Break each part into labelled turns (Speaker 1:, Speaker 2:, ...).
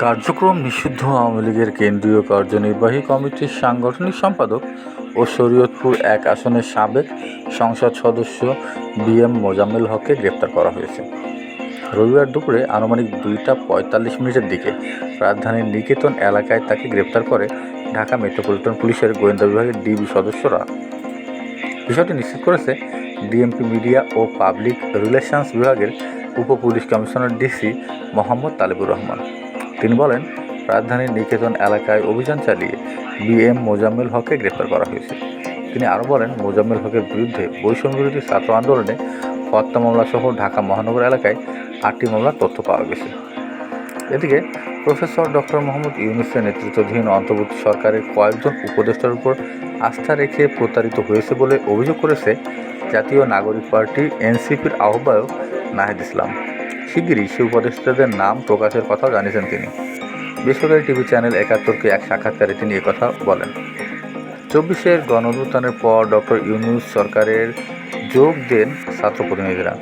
Speaker 1: কার্যক্রম নিষিদ্ধ আওয়ামী লীগের কেন্দ্রীয় কার্যনির্বাহী কমিটির সাংগঠনিক সম্পাদক ও শরীয়তপুর এক আসনের সাবেক সংসদ সদস্য বি.এম. মোজাম্মেল হককে গ্রেপ্তার করা হয়েছে। রবিবার দুপুরে আনুমানিক 2:45 দিকে রাজধানীর নিকেতন এলাকায় তাকে গ্রেপ্তার করে ঢাকা মেট্রোপলিটন পুলিশের গোয়েন্দা বিভাগের ডিবি সদস্যরা। বিষয়টি নিশ্চিত করেছে ডিএমপি মিডিয়া ও পাবলিক রিলেশনস বিভাগের উপ-পুলিশ কমিশনার ডিসি মোহাম্মদ তালেবুর রহমান। তিনি বলেন, রাজধানীর নিকেতন এলাকায় অভিযান চালিয়ে বি.এম. মোজাম্মেল হককে গ্রেপ্তার করা হয়েছে। তিনি আরও বলেন, মোজাম্মেল হকের বিরুদ্ধে বৈষম্যবিরোধী ছাত্র আন্দোলনে হত্যা মামলাসহ ঢাকা মহানগর এলাকায় 8টি মামলার তথ্য পাওয়া গেছে। এদিকে প্রফেসর ডক্টর মোহাম্মদ ইউনূসের নেতৃত্বাধীন অন্তর্বর্তী সরকারের কয়েকজন উপদেষ্টার উপর আস্থা রেখে প্রতারিত হয়েছে বলে অভিযোগ করেছে জাতীয় নাগরিক পার্টি এনসিপির আহ্বায়ক নাহিদ ইসলাম। শিগগিরই সেই উপদেষ্টাদের নাম প্রকাশের কথাও জানিয়েছেন তিনি। বেসরকারি টিভি চ্যানেল 71কে এক সাক্ষাৎকারে তিনি একথা বলেন। 24-এর গণঅভ্যুত্থানের পর ডক্টর ইউনূস সরকারের যোগ দেন ছাত্র প্রতিনিধিরা।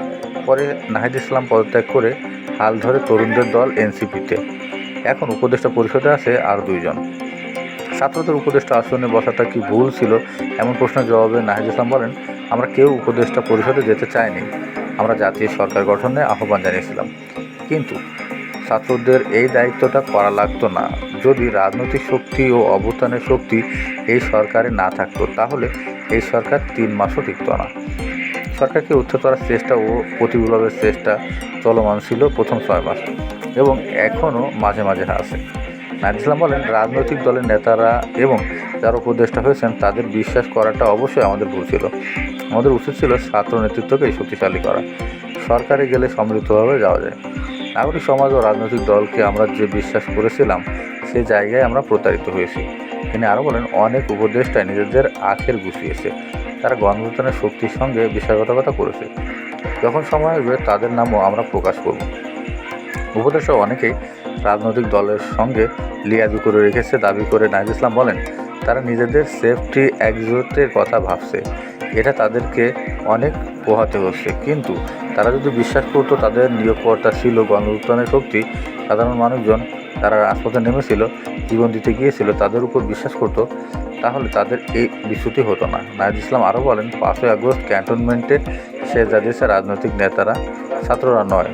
Speaker 1: পরে নাহিদ ইসলাম পদত্যাগ করে হাল ধরে তরুণদের দল এনসিপিতে। এখন উপদেষ্টা পরিষদে আছে আরও 2 জন। ছাত্রদের উপদেষ্টা আসনে বসাটা কি ভুল ছিল, এমন প্রশ্নের জবাবে নাহিদ ইসলাম বলেন, আমরা কেউ উপদেষ্টা পরিষদে যেতে চাইনি। আমরা জাতীয় সরকার গঠনে আহ্বান জানিয়েছিলাম, কিন্তু ছাত্রদের এই দায়িত্বটা করা লাগতো না। যদি রাজনৈতিক শক্তি ও অভ্যুত্থানের শক্তি এই সরকারে না থাকতো, তাহলে এই সরকার 3 মাসও টিকত না। সরকারকে উচ্ছেদ করার চেষ্টা ও প্রতিবিপ্লবের চেষ্টা চলমান ছিল প্রথম 6 মাস এবং এখনও মাঝে মাঝে আছে। নাহিদ ইসলাম বলেন, রাজনৈতিক দলের নেতারা এবং যারা উপদেষ্টা হয়েছেন তাদের বিশ্বাস করাটা অবশ্যই আমাদের ভুল ছিল। আমাদের উচিত ছিল ছাত্র নেতৃত্বকে শক্তিশালী করা। সরকারে গেলে সমৃদ্ধভাবে যাওয়া যায়। নাগরিক সমাজ ও রাজনৈতিক দলকে আমরা যে বিশ্বাস করেছিলাম, সে জায়গায় আমরা প্রতারিত হয়েছি। তিনি আরও বলেন, অনেক উপদেষ্টায় নিজেদের আখের গুছিয়েছে। তারা গণঅভ্যুত্থানের শক্তির সঙ্গে বিশ্বাসঘাতকতা করেছে। যখন সময় আসবে তাদের নামও আমরা প্রকাশ করব। উপদেষ্টা অনেকেই রাজনৈতিক দলের সঙ্গে লিয়াজু করে রেখেছে দাবি করে নাহিদ ইসলাম বলেন, তারা নিজেদের সেফটি এক্সিটের কথা ভাবছে। এটা তাদেরকে অনেক পোহাতে হচ্ছে। কিন্তু তারা যদি বিশ্বাস করতো তাদের নিয়োগকর্তা ছিল গণঅভ্যুত্থানের শক্তি, সাধারণ মানুষজন তারা রাজপথে নেমেছিল, জীবন দিতে গিয়েছিল, তাদের উপর বিশ্বাস করতো, তাহলে তাদের এই বিচ্যুতি হতো না। নাহিদ ইসলাম আরও বলেন, 5ই আগস্ট ক্যান্টনমেন্টে সে জানিয়েছে রাজনৈতিক নেতারা, ছাত্ররা নয়।